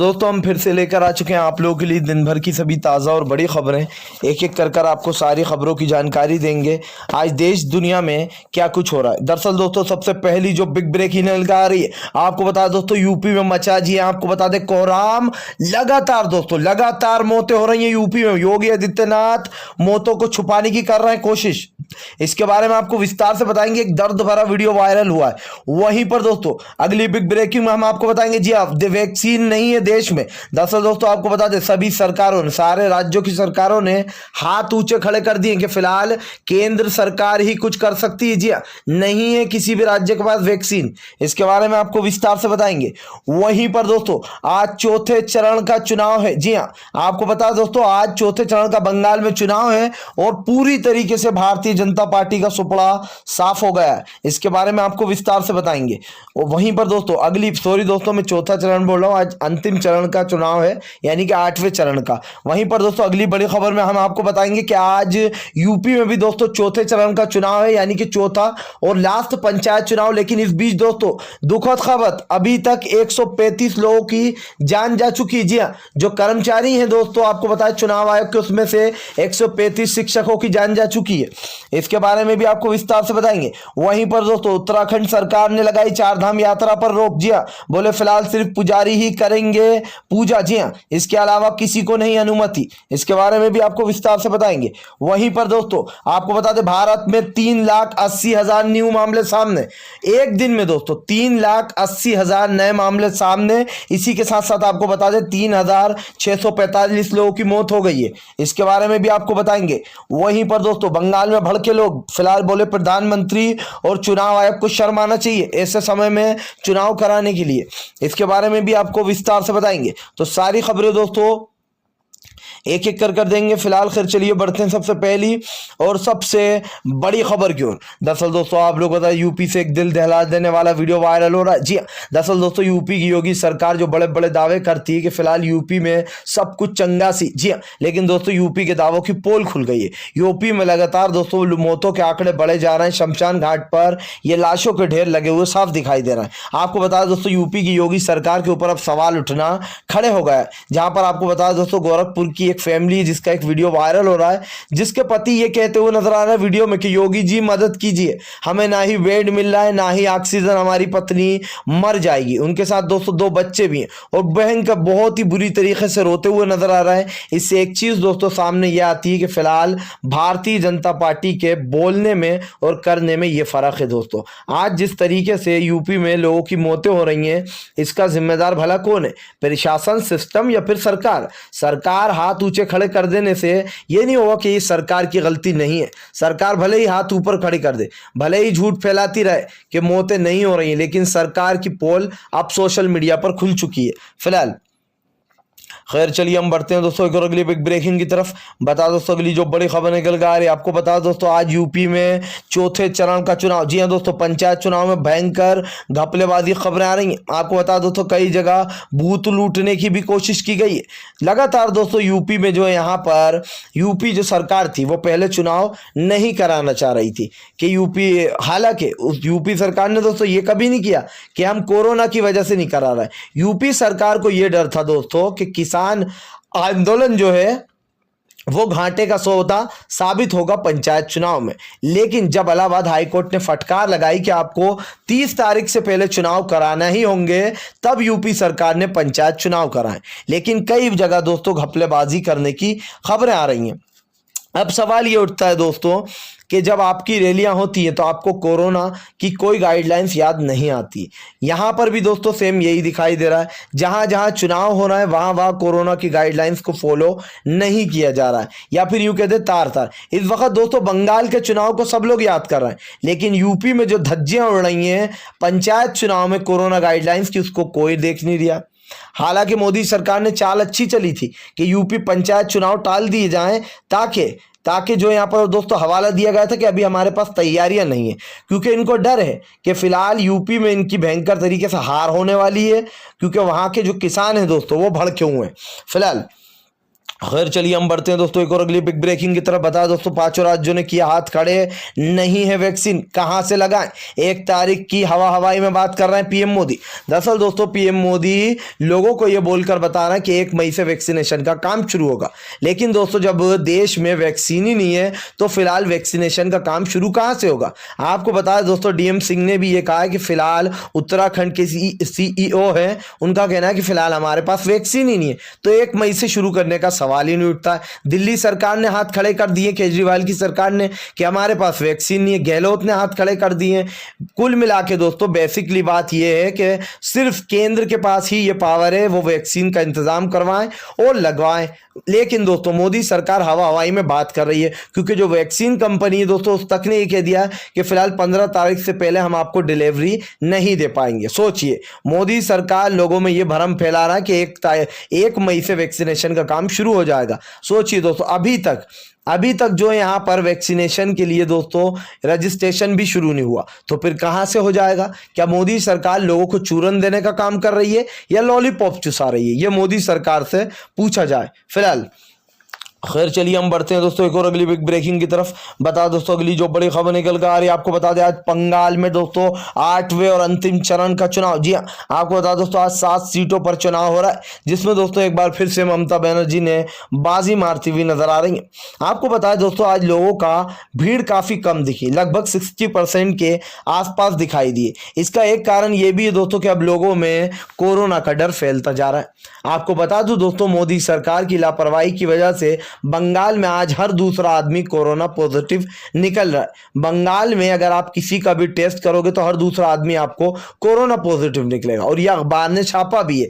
दोस्तों हम फिर से लेकर आ चुके हैं आप लोगों के लिए दिन भर की सभी ताज़ा और बड़ी खबरें। एक एक कर आपको सारी खबरों की जानकारी देंगे। आज देश दुनिया में क्या कुछ हो रहा है। दरअसल दोस्तों सबसे पहली जो बिग ब्रेकिंग न्यूज़ आ रही है, आपको बता दोस्तों यूपी में मचा जी, आपको बता दें कोहराम। लगातार दोस्तों लगातार मौतें हो रही हैं यूपी में। योगी आदित्यनाथ मौतों को छुपाने की कर रहे हैं कोशिश। इसके बारे में आपको विस्तार से बताएंगे। एक दर्द भरा वीडियो वायरल हुआ है। वहीं पर दोस्तों अगली बिग ब्रेकिंग में हम आपको बताएंगे जी अब वैक्सीन नहीं है देश में। दरअसल दोस्तों आपको बता दें सभी सरकारों ने, सारे राज्यों की सरकारों ने हाथ ऊंचे खड़े कर दिए कि फिलहाल केंद्र सरकार ही कुछ कर सकती है। जी नहीं है किसी भी राज्य के पास वैक्सीन। इसके बारे में आपको विस्तार से बताएंगे। वहीं पर दोस्तों आज चौथे चरण का चुनाव है। जी हाँ, आपको बता दोस्तों आज चौथे चरण का बंगाल में चुनाव है और पूरी तरीके से भारतीय जनता पार्टी का सुपड़ा साफ हो गया है। इसके बारे में आपको विस्तार से बताएंगे। और वहीं पर दोस्तों अगली दोस्तों मैं चौथा चरण बोल रहा हूं, आज अंतिम चरण का चुनाव है, यानी कि 8वें चरण का। वहीं पर दोस्तों अगली बड़ी खबर में हम आपको बताएंगे कि आज यूपी में भी दोस्तों चौथे चरण का चुनाव है, यानी कि चौथा और लास्ट पंचायत चुनाव। लेकिन इस बीच दोस्तों दुखद खबर, अभी तक 135 लोगों की जान जा चुकी। जी हाँ, जो कर्मचारी हैं दोस्तों आपको बताया चुनाव आयोग के, उसमें से 135 शिक्षकों की जान जा चुकी है। इसके बारे में भी आपको विस्तार से बताएंगे। वहीं पर दोस्तों उत्तराखंड सरकार ने लगाई चारधाम यात्रा पर रोक। जी हाँ, बोले फिलहाल सिर्फ पुजारी ही करेंगे पूजा। जी हाँ, इसके अलावा किसी को नहीं अनुमति। इसके बारे में भी आपको विस्तार से बताएंगे। वहीं पर दोस्तों आपको बता दें भारत में 3,80,000 न्यू मामले सामने। एक दिन में दोस्तों 3,80,000 नए मामले सामने। इसी के साथ साथ आपको बता दें 3,645 लोगों की मौत हो गई है। इसके बारे में भी आपको बताएंगे। वहीं पर दोस्तों बंगाल में भड़के लोग, फिलहाल बोले प्रधानमंत्री और चुनाव आयोग को शर्म आना चाहिए ऐसे समय में चुनाव कराने के लिए। इसके बारे में भी आपको विस्तार से बताएंगे। तो सारी खबरें दोस्तों एक एक कर देंगे। फिलहाल खैर चलिए बढ़ते हैं सबसे पहली और सबसे बड़ी खबर की ओर। दरअसल दोस्तों आप लोग बताए यूपी से एक दिल दहला देने वाला वीडियो वायरल हो रहा है। जी दरअसल दोस्तों यूपी की योगी सरकार जो बड़े बड़े दावे करती है कि फिलहाल यूपी में सब कुछ चंगा सी। जी हाँ, लेकिन दोस्तों यूपी के दावों की पोल खुल गई है। यूपी में लगातार दोस्तों मौतों के आंकड़े बढ़े जा रहे हैं। शमशान घाट पर ये लाशों के ढेर लगे हुए साफ दिखाई दे रहे हैं। आपको बता दोस्तों यूपी की योगी सरकार के ऊपर अब सवाल उठना खड़े हो गए। जहां पर आपको बता दोस्तों गोरखपुर की एक फैमिली जिसका एक वीडियो वायरल हो रहा है, जिसके पति ये कहते हुए नजर आ रहा है वीडियो में कि योगी जी मदद कीजिए, हमें ना ही बेड मिल रहा है ना ही ऑक्सीजन, हमारी पत्नी मर जाएगी। उनके साथ दोस्तों 2 बच्चे भी हैं और बहन का बहुत ही बुरी तरीके से रोते हुए नजर आ रहा है। इससे एक चीज दोस्तों सामने यह आती है कि फिलहाल भारतीय जनता पार्टी के बोलने में और करने में यह फर्क है। दोस्तों आज जिस तरीके से यूपी में लोगों की मौतें हो रही हैं, इसका जिम्मेदार भला कौन है? प्रशासन, सिस्टम या फिर सरकार? सरकार हाथ ऊंचे खड़े कर देने से यह नहीं होगा कि ये सरकार की गलती नहीं है। सरकार भले ही हाथ ऊपर खड़े कर दे, भले ही झूठ फैलाती रहे कि मौतें नहीं हो रही हैं, लेकिन सरकार की पोल अब सोशल मीडिया पर खुल चुकी है फिलहाल। खैर चलिए हम बढ़ते हैं दोस्तों एक और अगली बिग ब्रेकिंग की तरफ। बता दोस्तों अगली जो बड़ी खबर निकल कर आ रही है, आपको बता दोस्तों आज यूपी में चौथे चरण का चुनाव। जी हाँ दोस्तों, पंचायत चुनाव में भयंकर घपलेबाजी खबरें आ रही हैं। आपको बता दोस्तों कई जगह बूथ लूटने की भी कोशिश की गई है। लगातार दोस्तों यूपी में जो है, यहाँ पर यूपी जो सरकार थी वो पहले चुनाव नहीं कराना चाह रही थी कि यूपी, हालांकि उस यूपी सरकार ने दोस्तों ये कभी नहीं किया कि हम कोरोना की वजह से नहीं करा रहे। यूपी सरकार को यह डर था दोस्तों कि किसान आंदोलन जो है वो घाटे का सौदा साबित होगा पंचायत चुनाव में। लेकिन जब इलाहाबाद हाईकोर्ट ने फटकार लगाई कि आपको 30 तारीख से पहले चुनाव कराना ही होंगे, तब यूपी सरकार ने पंचायत चुनाव कराए। लेकिन कई जगह दोस्तों घपलेबाजी करने की खबरें आ रही हैं। अब सवाल ये उठता है दोस्तों कि जब आपकी रैलियां होती हैं तो आपको कोरोना की कोई गाइडलाइंस याद नहीं आती। यहां पर भी दोस्तों सेम यही दिखाई दे रहा है। जहां जहां चुनाव हो रहा है वहां वहां कोरोना की गाइडलाइंस को फॉलो नहीं किया जा रहा है, या फिर यूं कहते तार तार। इस वक्त दोस्तों बंगाल के चुनाव को सब लोग याद कर रहे हैं, लेकिन यूपी में जो धज्जियां उड़ रही हैं पंचायत चुनाव में कोरोना गाइडलाइंस की, उसको कोई देख नहीं दिया। हालांकि मोदी सरकार ने चाल अच्छी चली थी कि यूपी पंचायत चुनाव टाल दिए जाएं, ताकि जो यहाँ पर दोस्तों हवाला दिया गया था कि अभी हमारे पास तैयारियां नहीं है, क्योंकि इनको डर है कि फिलहाल यूपी में इनकी भयंकर तरीके से हार होने वाली है, क्योंकि वहां के जो किसान हैं दोस्तों वो भड़के हुए हैं फिलहाल। खैर चलिए हम बढ़ते हैं दोस्तों एक और अगली बिग ब्रेकिंग की तरफ। बता दोस्तों, पांचों राज्यों ने किया हाथ खड़े, नहीं है वैक्सीन, कहां से लगाएं। 1 तारीख की हवाई में बात कर रहे हैं पीएम मोदी। दरअसल दोस्तों पीएम मोदी लोगों को यह बोलकर बता रहे हैं कि 1 मई से वैक्सीनेशन का काम शुरू होगा, लेकिन दोस्तों जब देश में वैक्सीन ही नहीं है तो फिलहाल वैक्सीनेशन का काम शुरू कहां से होगा। आपको बता दोस्तों डीएम सिंह ने भी ये कहा है कि फिलहाल उत्तराखंड के सीईओ है, उनका कहना है कि फिलहाल हमारे पास वैक्सीन ही नहीं है, तो 1 मई से शुरू करने का सवाल ही नहीं उठता है। दिल्ली सरकार ने हाथ खड़े कर दिए, केजरीवाल की सरकार ने, कि हमारे पास वैक्सीन नहीं है। गहलोत ने हाथ खड़े कर दिए। कुल मिला के दोस्तों बेसिकली बात यह है कि सिर्फ केंद्र के पास ही ये पावर है, वो वैक्सीन का इंतजाम करवाएं और लगवाएं। लेकिन दोस्तों मोदी सरकार हवाई में बात कर रही है, क्योंकि जो वैक्सीन कंपनी है दोस्तों उस तक ने ये कह दिया कि फिलहाल 15 तारीख से पहले हम आपको डिलीवरी नहीं दे पाएंगे। सोचिए, मोदी सरकार लोगों में ये भ्रम फैला रहा है कि 1 मई से वैक्सीनेशन का काम शुरू हो जाएगा। सोचिए दोस्तों, अभी तक जो यहाँ पर वैक्सीनेशन के लिए दोस्तों रजिस्ट्रेशन भी शुरू नहीं हुआ, तो फिर कहाँ से हो जाएगा। क्या मोदी सरकार लोगों को चूरन देने का काम कर रही है या लॉलीपॉप चुसा रही है, ये मोदी सरकार से पूछा जाए फिलहाल। खैर चलिए हम बढ़ते हैं दोस्तों एक और अगली बिग ब्रेकिंग की तरफ। बता दोस्तों अगली जो बड़ी खबर निकल कर आ रही है, आपको बता दें आज बंगाल में दोस्तों 8वें और अंतिम चरण का चुनाव। जी हाँ, आपको बता दोस्तों आज 7 सीटों पर चुनाव हो रहा है, जिसमें दोस्तों एक बार फिर से ममता बनर्जी ने बाजी मारती हुई नजर आ रही है। आपको बता दोस्तों आज लोगों का भीड़ काफी कम दिखी, लगभग 60% के आसपास दिखाई दिए। इसका एक कारण यह भी है दोस्तों कि अब लोगों में कोरोना का डर फैलता जा रहा है। आपको बता दूं दोस्तों मोदी सरकार की लापरवाही की वजह से बंगाल में आज हर दूसरा आदमी कोरोना पॉजिटिव निकल रहा है। बंगाल में अगर आप किसी का भी टेस्ट करोगे तो हर दूसरा आदमी आपको कोरोना पॉजिटिव निकलेगा, और यह अखबार ने छापा भी है।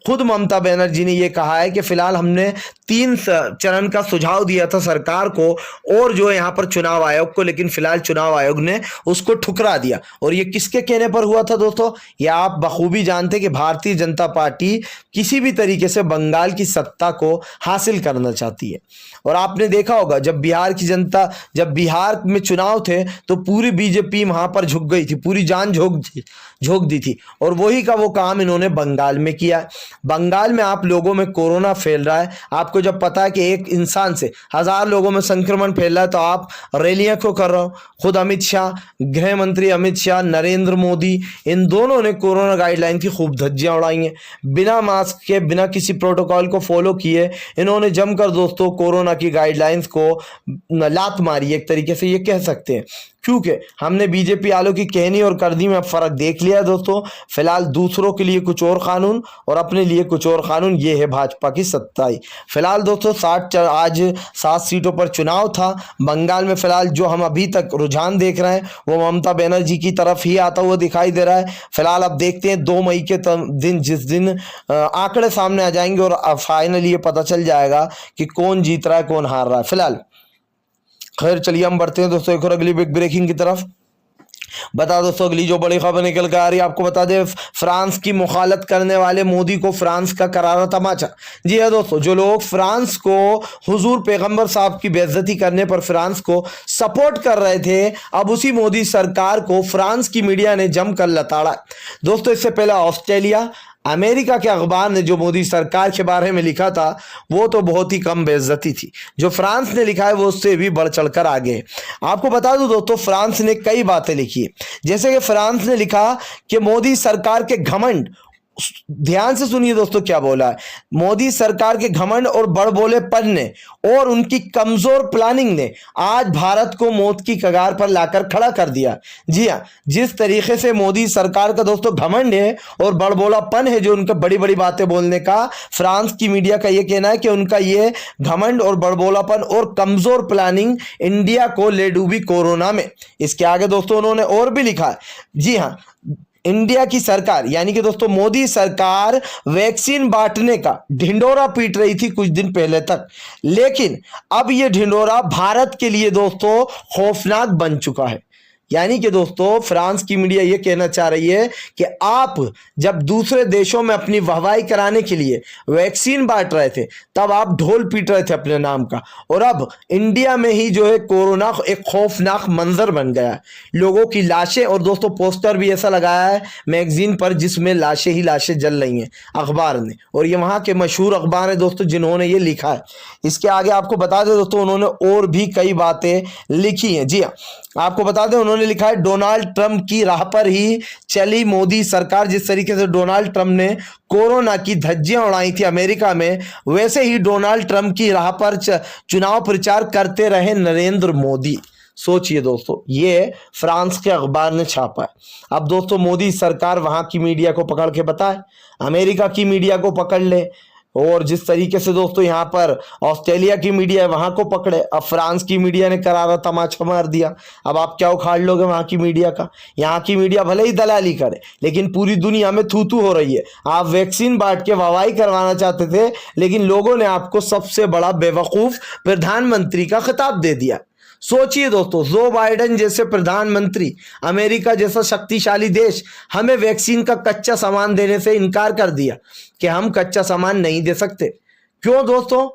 खुद ममता बनर्जी ने यह कहा है कि फिलहाल हमने 3 चरण का सुझाव दिया था सरकार को और जो यहाँ पर चुनाव आयोग को, लेकिन फिलहाल चुनाव आयोग ने उसको ठुकरा दिया। और ये किसके कहने पर हुआ था दोस्तों, ये आप बखूबी जानते कि भारतीय जनता पार्टी किसी भी तरीके से बंगाल की सत्ता को हासिल करना चाहती है। और आपने देखा होगा जब बिहार में चुनाव थे तो पूरी बीजेपी वहां पर झुक गई थी, पूरी जान झोंक दी थी, और वही का वो काम इन्होंने बंगाल में किया। बंगाल में आप लोगों में कोरोना फैल रहा है, आपको जब पता है कि एक इंसान से 1000 लोगों में संक्रमण फैल रहा है, तो आप रैलियां क्यों कर रहे हो। खुद अमित शाह, गृह मंत्री अमित शाह, नरेंद्र मोदी, इन दोनों ने कोरोना गाइडलाइन की खूब धज्जियां उड़ाई हैं। बिना मास्क के, बिना किसी प्रोटोकॉल को फॉलो किए इन्होंने जमकर दोस्तों कोरोना की गाइडलाइंस को लात मारी, एक तरीके से ये कह सकते हैं। क्योंकि हमने बीजेपी वालों की कहनी और करनी में फर्क देख लिया है दोस्तों। फिलहाल दूसरों के लिए कुछ और कानून और अपने लिए कुछ और कानून, ये है भाजपा की सत्ताई। फिलहाल दोस्तों आज 7 सीटों पर चुनाव था बंगाल में। फिलहाल जो हम अभी तक रुझान देख रहे हैं वो ममता बनर्जी की तरफ ही आता हुआ दिखाई दे रहा है। फिलहाल अब देखते हैं 2 मई के दिन, जिस दिन आंकड़े सामने आ जाएंगे और फाइनली ये पता चल जाएगा कि कौन जीत रहा है कौन हार रहा है फिलहाल। खैर चलिए हम बढ़ते हैं दोस्तों एक और अगली बिग ब्रेकिंग की तरफ। बता दोस्तों अगली जो बड़ी खबर निकल कर आ रही है, आपको बता दें फ्रांस की मुखालत करने वाले मोदी को फ्रांस का करारा तमाचा। जी है दोस्तों, जो लोग फ्रांस को हुजूर पैगंबर साहब की बेइज्जती करने पर फ्रांस को सपोर्ट कर रहे थे, अब उसी मोदी सरकार को फ्रांस की मीडिया ने जमकर लताड़ा। दोस्तों इससे पहले ऑस्ट्रेलिया, अमेरिका के अखबार ने जो मोदी सरकार के बारे में लिखा था वो तो बहुत ही कम बेइज्जती थी। जो फ्रांस ने लिखा है वो उससे भी बढ़ चढ़कर आगे। आपको बता दूं दोस्तों फ्रांस ने कई बातें लिखी, जैसे कि फ्रांस ने लिखा कि मोदी सरकार के घमंड, ध्यान से सुनिए दोस्तों क्या बोला है, मोदी सरकार के घमंड और बड़बोलेपन ने और उनकी कमजोर प्लानिंग ने आज भारत को मौत की कगार पर लाकर खड़ा कर दिया। जी हाँ, जिस तरीके से मोदी सरकार का दोस्तों घमंड है और बड़बोलापन है, जो उनका बड़ी बड़ी बातें बोलने का, फ्रांस की मीडिया का यह कहना है कि उनका ये घमंड और बड़बोलापन और कमजोर प्लानिंग इंडिया को ले डूबी कोरोना में। इसके आगे दोस्तों उन्होंने और भी लिखा है, जी हाँ, इंडिया की सरकार यानी कि दोस्तों मोदी सरकार वैक्सीन बांटने का ढिंडोरा पीट रही थी कुछ दिन पहले तक, लेकिन अब यह ढिंडोरा भारत के लिए दोस्तों खौफनाक बन चुका है। यानी कि दोस्तों फ्रांस की मीडिया ये कहना चाह रही है कि आप जब दूसरे देशों में अपनी वाहवाही कराने के लिए वैक्सीन बांट रहे थे तब आप ढोल पीट रहे थे अपने नाम का, और अब इंडिया में ही जो है कोरोना एक खौफनाक मंजर बन गया है। लोगों की लाशें, और दोस्तों पोस्टर भी ऐसा लगाया है मैगजीन पर जिसमें लाशें ही लाशें जल रही हैं अखबार ने, और ये वहाँ के मशहूर अखबार है दोस्तों जिन्होंने ये लिखा है। इसके आगे आपको बता दें दोस्तों उन्होंने और भी कई बातें लिखी हैं। जी हाँ, आपको बता दें उन्होंने लिखा है डोनाल्ड ट्रंप की राह पर ही चली मोदी सरकार। जिस तरीके से डोनाल्ड ट्रंप ने कोरोना की धज्जियां उड़ाई थी अमेरिका में, वैसे ही डोनाल्ड ट्रंप की राह पर चुनाव प्रचार करते रहे नरेंद्र मोदी। सोचिए दोस्तों, ये फ्रांस के अखबार ने छापा है। अब दोस्तों मोदी सरकार वहां की मीडिया को पकड़ के बताए, अमेरिका की मीडिया को पकड़ ले, और जिस तरीके से दोस्तों यहाँ पर ऑस्ट्रेलिया की मीडिया है वहां को पकड़े, अब फ्रांस की मीडिया ने करारा तमाचा मार दिया। अब आप क्या उखाड़ लोगे वहां की मीडिया का? यहाँ की मीडिया भले ही दलाली करे लेकिन पूरी दुनिया में थू थू हो रही है। आप वैक्सीन बांट के वाहवाही करवाना चाहते थे, लेकिन लोगों ने आपको सबसे बड़ा बेवकूफ प्रधानमंत्री का खिताब दे दिया। सोचिए दोस्तों, जो बाइडेन जैसे प्रधानमंत्री, अमेरिका जैसा शक्तिशाली देश हमें वैक्सीन का कच्चा सामान देने से इनकार कर दिया कि हम कच्चा सामान नहीं दे सकते। क्यों दोस्तों?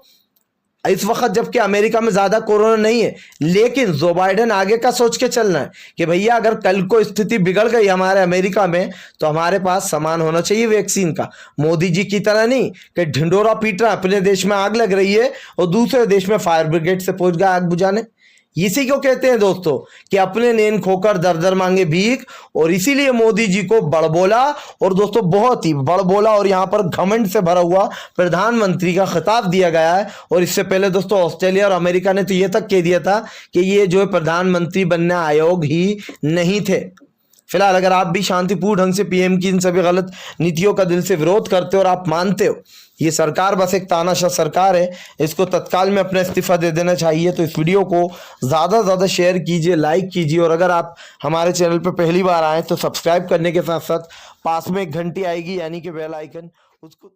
इस वक्त जबकि अमेरिका में ज्यादा कोरोना नहीं है, लेकिन जो बाइडेन आगे का सोच के चलना है कि भैया अगर कल को स्थिति बिगड़ गई हमारे अमेरिका में तो हमारे पास सामान होना चाहिए वैक्सीन का। मोदी जी की तरह नहीं कि ढिंडोरा पीट रहा, अपने देश में आग लग रही है और दूसरे देश में फायर ब्रिगेड से पहुंच गया आग बुझाने। इसी को कहते हैं दोस्तों कि अपने नेन खोकर दर दर मांगे भीख, और इसीलिए मोदी जी को बड़बोला, और दोस्तों बहुत ही बड़बोला और यहां पर घमंड से भरा हुआ प्रधानमंत्री का खिताब दिया गया है। और इससे पहले दोस्तों ऑस्ट्रेलिया और अमेरिका ने तो यह तक कह दिया था कि ये जो है प्रधानमंत्री बनने आयोग ही नहीं थे। फिलहाल अगर आप भी शांतिपूर्ण ढंग से पीएम की इन सभी गलत नीतियों का दिल से विरोध करते हो और आप मानते हो ये सरकार बस एक तानाशाह सरकार है, इसको तत्काल में अपना इस्तीफा दे देना चाहिए, तो इस वीडियो को ज़्यादा से ज़्यादा शेयर कीजिए, लाइक कीजिए, और अगर आप हमारे चैनल पर पहली बार आए तो सब्सक्राइब करने के साथ साथ पास में एक घंटी आएगी यानी कि बेल आइकन, उसको